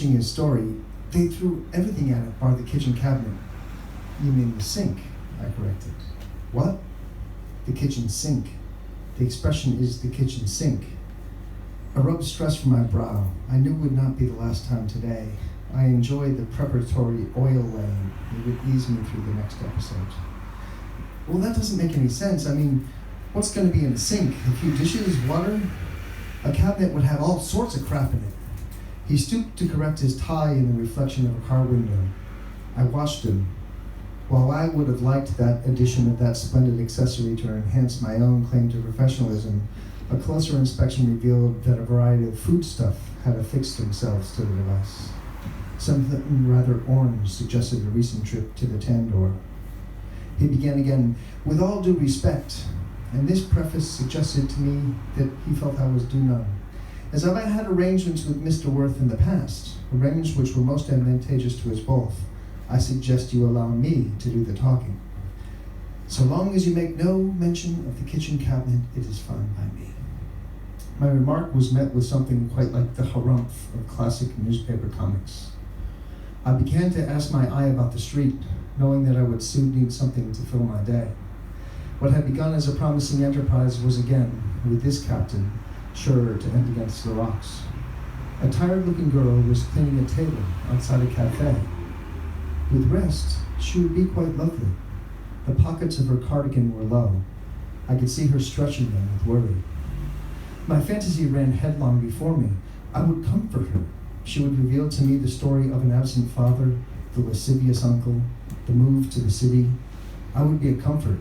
finishing his story, they threw everything at it bar the kitchen cabinet. You mean the sink, I corrected. What? The kitchen sink. The expression is the kitchen sink. I rubbed stress from my brow. I knew it would not be the last time today. I enjoyed the preparatory oil laying. It would ease me through the next episode. Well, that doesn't make any sense. I mean, what's going to be in the sink? A few dishes, water? A cabinet would have all sorts of crap in it. He stooped to correct his tie in the reflection of a car window. I watched him. While I would have liked that addition of that splendid accessory to enhance my own claim to professionalism, a closer inspection revealed that a variety of foodstuff had affixed themselves to the device. Something rather orange suggested a recent trip to the tandoor. He began again, with all due respect, and this preface suggested to me that he felt I was due none. As I had arrangements with Mr. Worth in the past, arrangements which were most advantageous to us both, I suggest you allow me to do the talking. So long as you make no mention of the kitchen cabinet, it is fine by me. My remark was met with something quite like the harumph of classic newspaper comics. I began to ask my eye about the street, knowing that I would soon need something to fill my day. What had begun as a promising enterprise was again, with this captain, sure to end against the rocks. A tired-looking girl was cleaning a table outside a cafe. With rest, she would be quite lovely. The pockets of her cardigan were low. I could see her stretching them with worry. My fantasy ran headlong before me. I would comfort her. She would reveal to me the story of an absent father, the lascivious uncle, the move to the city. I would be a comfort,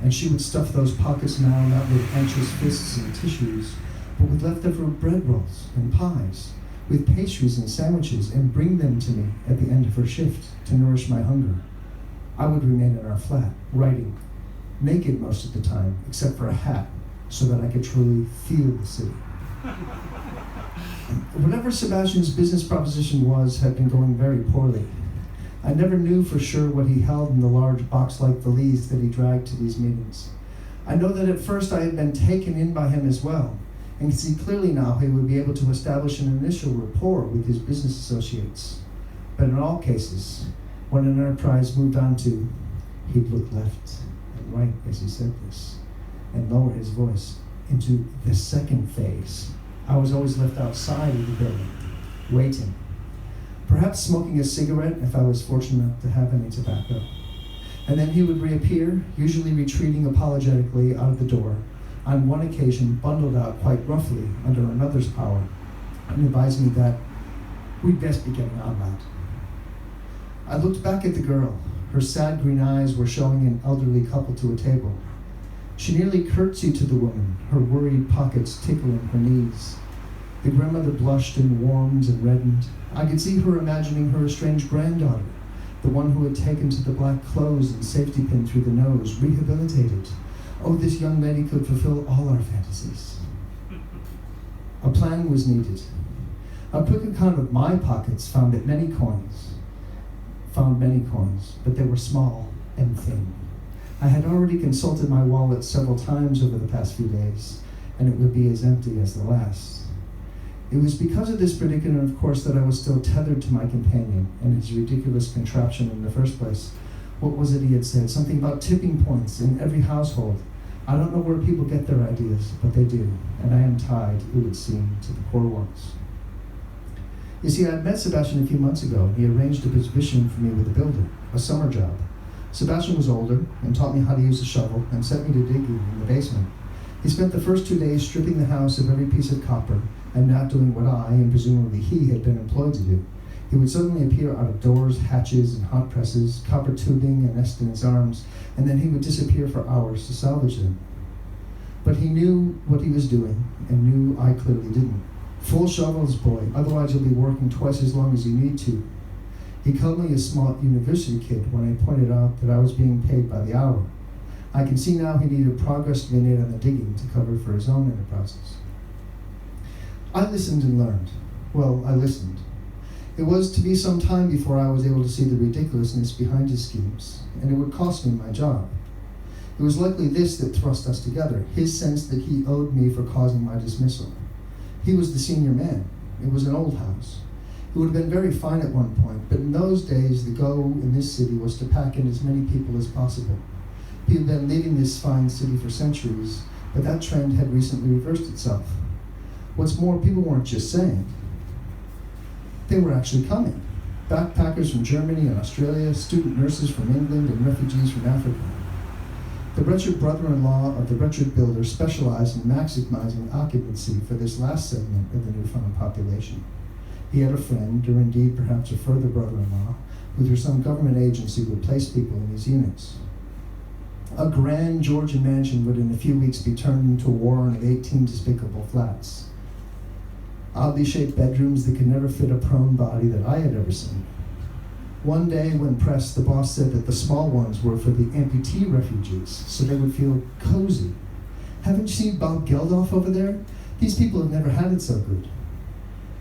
and she would stuff those pockets now not with anxious fists and tissues, but with leftover bread rolls and pies, with pastries and sandwiches, and bring them to me at the end of her shift to nourish my hunger. I would remain in our flat, writing, naked most of the time, except for a hat, so that I could truly feel the city. Whatever Sebastian's business proposition was had been going very poorly. I never knew for sure what he held in the large box-like valise that he dragged to these meetings. I know that at first I had been taken in by him as well, and can see clearly now he would be able to establish an initial rapport with his business associates. But in all cases, when an enterprise moved on to, he'd look left and right as he said this, and lower his voice into the second phase. I was always left outside of the building, waiting, perhaps smoking a cigarette if I was fortunate enough to have any tobacco. And then he would reappear, usually retreating apologetically out of the door, on one occasion bundled out quite roughly under another's power, and advised me that we'd best be getting on that. I looked back at the girl. Her sad green eyes were showing an elderly couple to a table. She nearly curtsied to the woman, her worried pockets tickling her knees. The grandmother blushed and warmed and reddened. I could see her imagining her estranged granddaughter, the one who had taken to the black clothes and safety pin through the nose, rehabilitated. Oh, this young lady could fulfill all our fantasies. A plan was needed. A quick account of my pockets found many coins, but they were small and thin. I had already consulted my wallet several times over the past few days, and it would be as empty as the last. It was because of this predicament, of course, that I was still tethered to my companion and his ridiculous contraption in the first place. What was it he had said? Something about tipping points in every household. I don't know where people get their ideas, but they do, and I am tied, it would seem, to the poor ones. You see, I had met Sebastian a few months ago. He arranged a position for me with a builder, a summer job. Sebastian was older and taught me how to use a shovel and sent me to digging in the basement. He spent the first 2 days stripping the house of every piece of copper and not doing what I, and presumably he, had been employed to do. He would suddenly appear out of doors, hatches, and hot presses, copper tubing and nest in his arms, and then he would disappear for hours to salvage them. But he knew what he was doing, and knew I clearly didn't. Full shovels, boy, otherwise you'll be working twice as long as you need to. He called me a smart university kid when I pointed out that I was being paid by the hour. I can see now he needed progress to be made on the digging to cover for his own enterprises. I listened and learned. Well, I listened. It was to be some time before I was able to see the ridiculousness behind his schemes, and it would cost me my job. It was likely this that thrust us together, his sense that he owed me for causing my dismissal. He was the senior man. It was an old house. It would have been very fine at one point, but in those days, the go in this city was to pack in as many people as possible. People had been leaving this fine city for centuries, but that trend had recently reversed itself. What's more, people weren't just saying. They were actually coming. Backpackers from Germany and Australia, student nurses from England, and refugees from Africa. The wretched brother-in-law of the wretched builder specialized in maximizing occupancy for this last segment of the newfound population. He had a friend, or indeed perhaps a further brother-in-law, who through some government agency would place people in these units. A grand Georgian mansion would in a few weeks be turned into a warren of 18 despicable flats. Oddly shaped bedrooms that could never fit a prone body that I had ever seen. One day when pressed, the boss said that the small ones were for the amputee refugees, so they would feel cozy. Haven't you seen Bob Geldof over there? These people have never had it so good.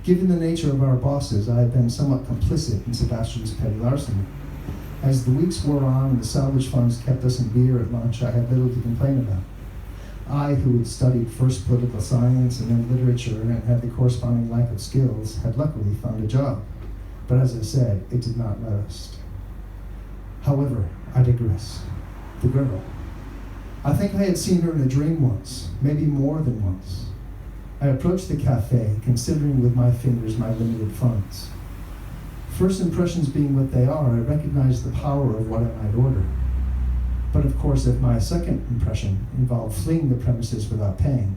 Given the nature of our bosses, I had been somewhat complicit in Sebastian's petty larceny. As the weeks wore on and the salvage funds kept us in beer at lunch, I had little to complain about. I, who had studied first political science and then literature and had the corresponding lack of skills, had luckily found a job. But as I said, it did not last. However, I digress. The girl. I think I had seen her in a dream once, maybe more than once. I approached the cafe, considering with my fingers my limited funds. First impressions being what they are, I recognized the power of what I might order. But of course, if my second impression involved fleeing the premises without paying,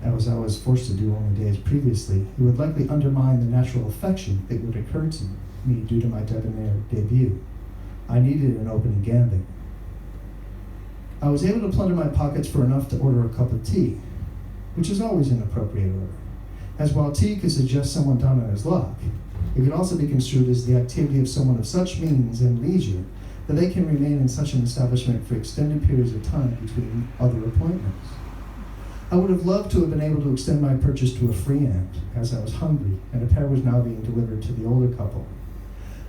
as I was forced to do only days previously, it would likely undermine the natural affection that would occur to me due to my debonair debut. I needed an opening gambit. I was able to plunder my pockets for enough to order a cup of tea, which is always an appropriate order, as while tea could suggest someone down on his luck, it could also be construed as the activity of someone of such means and leisure that they can remain in such an establishment for extended periods of time between other appointments. I would have loved to have been able to extend my purchase to a free aunt, as I was hungry, and a pair was now being delivered to the older couple.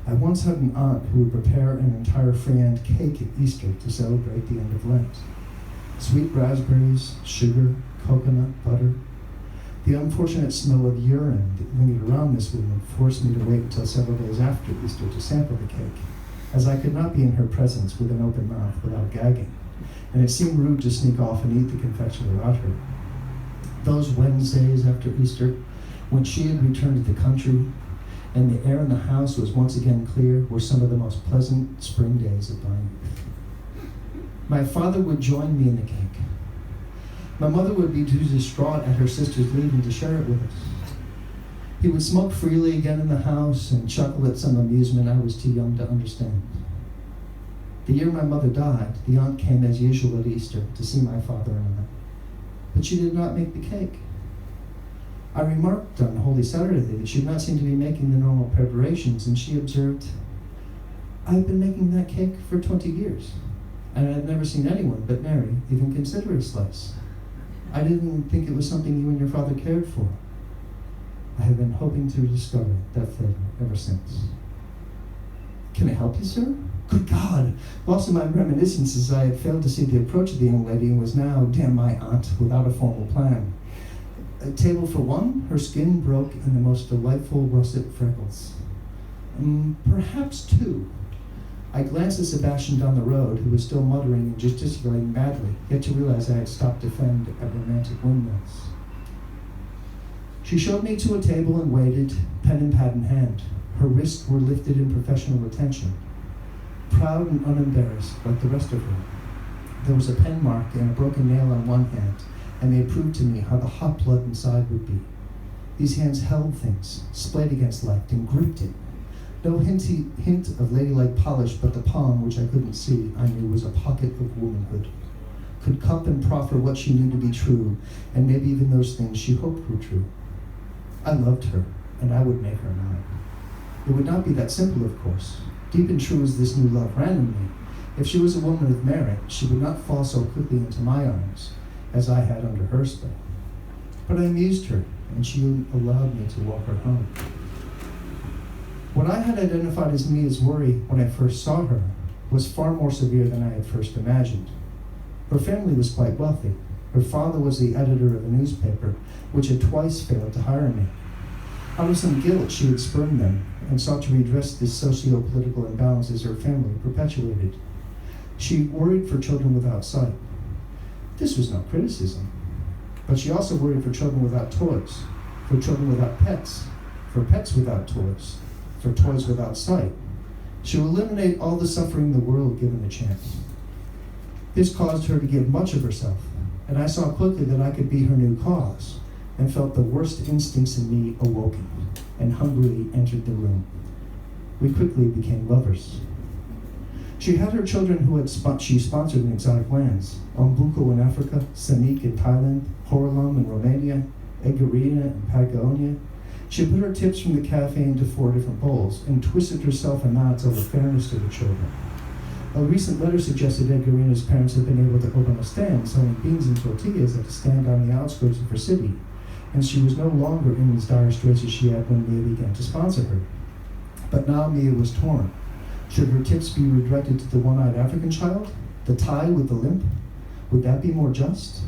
I once had an aunt who would prepare an entire free aunt cake at Easter to celebrate the end of Lent. Sweet raspberries, sugar, coconut, butter. The unfortunate smell of urine that lingered around this woman forced me to wait until several days after Easter to sample the cake, as I could not be in her presence with an open mouth without gagging, and it seemed rude to sneak off and eat the confection without her. Those Wednesdays after Easter, when she had returned to the country, and the air in the house was once again clear, were some of the most pleasant spring days of my youth. My father would join me in the cake. My mother would be too distraught at her sister's leaving to share it with us. He would smoke freely again in the house and chuckle at some amusement I was too young to understand. The year my mother died, the aunt came as usual at Easter to see my father and I, but she did not make the cake. I remarked on Holy Saturday that she did not seem to be making the normal preparations, and she observed, "I've been making that cake for 20 years, and I've never seen anyone but Mary even consider a slice. I didn't think it was something you and your father cared for." I have been hoping to discover that flavor ever since. "Can I help you, sir?" Good God! Lost in my reminiscences, I had failed to see the approach of the young lady and was now, damn my aunt, without a formal plan. A table for one, her skin broke in the most delightful russet freckles. Perhaps two. I glanced at Sebastian down the road, who was still muttering and gesticulating madly, yet to realize I had stopped to fend at romantic windmills. She showed me to a table and waited, pen and pad in hand. Her wrists were lifted in professional attention. Proud and unembarrassed, like the rest of her. There was a pen mark and a broken nail on one hand, and they proved to me how the hot blood inside would be. These hands held things, splayed against light, and gripped it. No hint of ladylike polish, but the palm, which I couldn't see, I knew was a pocket of womanhood. Could cup and proffer what she knew to be true, and maybe even those things she hoped were true. I loved her, and I would make her mine. It would not be that simple, of course. Deep and true as this new love ran in me, if she was a woman of merit, she would not fall so quickly into my arms as I had under her spell. But I amused her, and she allowed me to walk her home. What I had identified as Mia's worry when I first saw her was far more severe than I had first imagined. Her family was quite wealthy. Her father was the editor of a newspaper, which had twice failed to hire me. Out of some guilt, she had spurned them and sought to redress the socio-political imbalances her family perpetuated. She worried for children without sight. This was not criticism, but she also worried for children without toys, for children without pets, for pets without toys, for toys without sight. She would eliminate all the suffering in the world given a chance. This caused her to give much of herself, and I saw quickly that I could be her new cause, and felt the worst instincts in me awoken, and hungrily entered the room. We quickly became lovers. She had her children who she sponsored in exotic lands: Ombuco in Africa, Sanik in Thailand, Horlam in Romania, Egarina in Patagonia. She put her tips from the cafe into 4 different bowls and twisted herself in knots over fairness to the children. A recent letter suggested Egarina's parents had been able to open a stand selling beans and tortillas at a stand on the outskirts of her city, and she was no longer in as dire straits as she had when Mia began to sponsor her. But now Mia was torn. Should her tips be redirected to the one-eyed African child, the Thai with the limp? Would that be more just?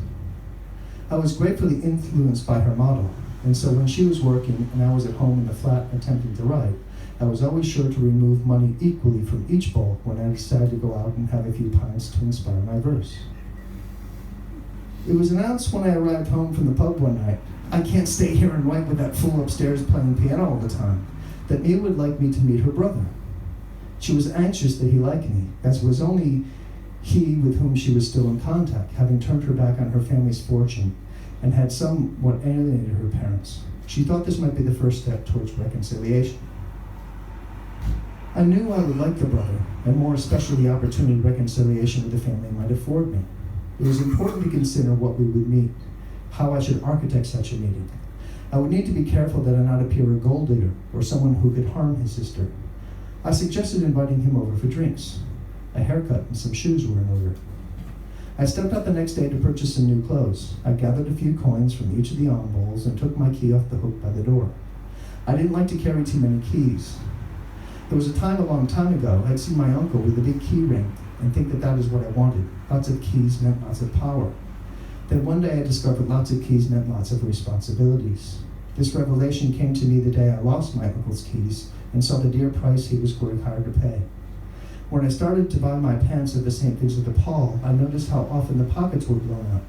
I was gratefully influenced by her model, and so when she was working and I was at home in the flat attempting to write, I was always sure to remove money equally from each bowl when I decided to go out and have a few pints to inspire my verse. It was announced when I arrived home from the pub one night, I can't stay here and write with that fool upstairs playing piano all the time, that Mia would like me to meet her brother. She was anxious that he liked me, as it was only he with whom she was still in contact, having turned her back on her family's fortune and had somewhat alienated her parents. She thought this might be the first step towards reconciliation. I knew I would like the brother, and more especially the opportunity reconciliation with the family might afford me. It was important to consider what we would meet, how I should architect such a meeting. I would need to be careful that I not appear a gold digger or someone who could harm his sister. I suggested inviting him over for drinks. A haircut and some shoes were in order. I stepped out the next day to purchase some new clothes. I gathered a few coins from each of the almond bowls and took my key off the hook by the door. I didn't like to carry too many keys. There was a time a long time ago I'd seen my uncle with a big key ring and think that that is what I wanted. Lots of keys meant lots of power. Then one day I discovered lots of keys meant lots of responsibilities. This revelation came to me the day I lost my uncle's keys and saw the dear price he was going hard to pay. When I started to buy my pants at the St. Vincent de Paul, I noticed how often the pockets were blown out.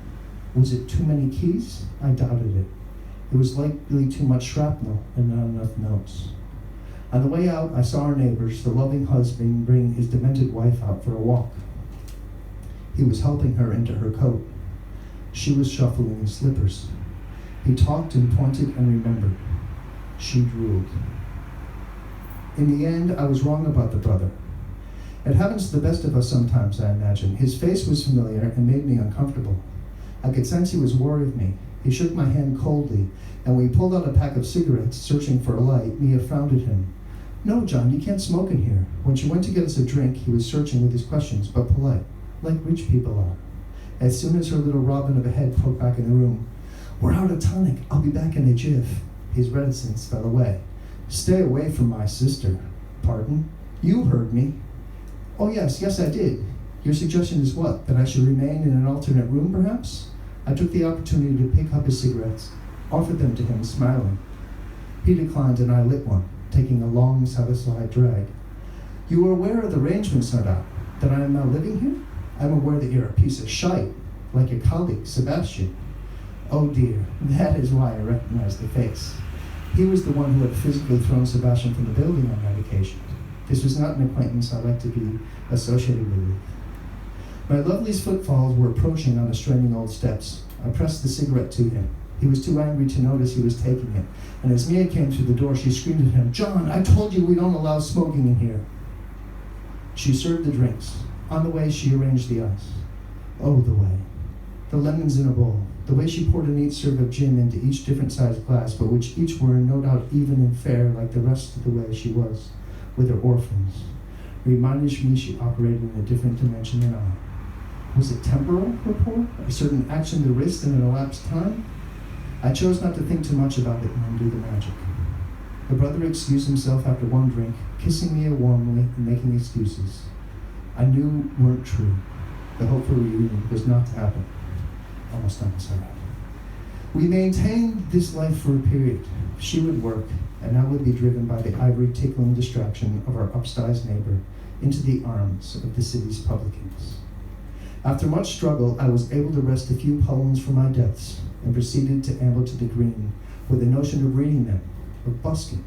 Was it too many keys? I doubted it. It was likely too much shrapnel and not enough notes. On the way out, I saw our neighbors, the loving husband, bring his demented wife out for a walk. He was helping her into her coat. She was shuffling in slippers. He talked and pointed and remembered. She drooled. In the end, I was wrong about the brother. It happens to the best of us sometimes, I imagine. His face was familiar and made me uncomfortable. I could sense he was worried of me. He shook my hand coldly, and when he pulled out a pack of cigarettes, searching for a light, Mia frowned at him. "No, John, you can't smoke in here." When she went to get us a drink, he was searching with his questions, but polite, like rich people are. As soon as her little robin of a head poked back in the room, "We're out of tonic. I'll be back in a jiff." His reticence fell away. "Stay away from my sister." "Pardon? You heard me." "Oh, yes, I did. Your suggestion is what? That I should remain in an alternate room, perhaps?" I took the opportunity to pick up his cigarettes, offered them to him, smiling. He declined, and I lit one, taking a long, satisfied drag. "You are aware of the arrangements, no doubt, that I am now living here? I'm aware that you're a piece of shite, like your colleague, Sebastian." Oh dear, that is why I recognized the face. He was the one who had physically thrown Sebastian from the building on that occasion. This was not an acquaintance I liked to be associated with. My lovely's footfalls were approaching on the straining old steps. I pressed the cigarette to him. He was too angry to notice he was taking it, and as Mia came through the door, she screamed at him, "John, I told you we don't allow smoking in here." She served the drinks. On the way, she arranged the ice. Oh, the way. The lemons in a bowl. The way she poured a neat serve of gin into each different sized glass, but which each were no doubt even and fair like the rest of the way she was, with her orphans, reminded me she operated in a different dimension than I. Was it temporal rapport? A certain action of the wrist in an elapsed time? I chose not to think too much about it and undo the magic. The brother excused himself after one drink, kissing me warmly and making excuses I knew weren't true. The hope for a reunion was not to happen. Almost almost all right. We maintained this life for a period. She would work, and I would be driven by the ivory tickling distraction of our upstairs neighbor into the arms of the city's publicans. After much struggle, I was able to wrest a few poems from my depths and proceeded to amble to the green with the notion of reading them, of busking.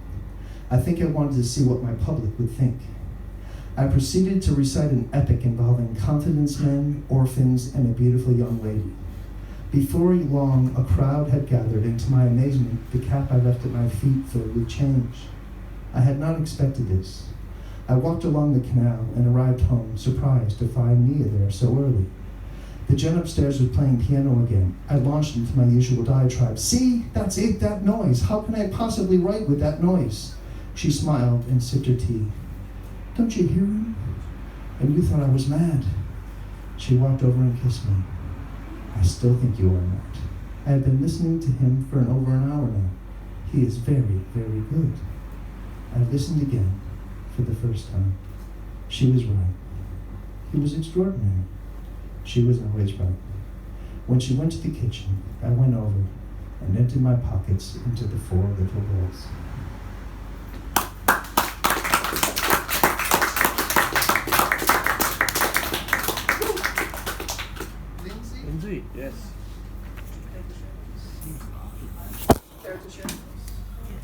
I think I wanted to see what my public would think. I proceeded to recite an epic involving confidence men, orphans, and a beautiful young lady. Before long, a crowd had gathered, and to my amazement, the cap I left at my feet filled with change. I had not expected this. I walked along the canal and arrived home, surprised to find Mia there so early. The Jen upstairs was playing piano again. I launched into my usual diatribe. See, that's it, that noise. How can I possibly write with that noise? She smiled and sipped her tea. Don't you hear him? And you thought I was mad. She walked over and kissed me. I still think you are mad. I have been listening to him for over an hour now. He is very, very good. I listened again for the first time. She was right. He was extraordinary. She was always right. When she went to the kitchen, I went over and emptied my pockets into the 4 little bowls. Lindsay, yes. Care to share?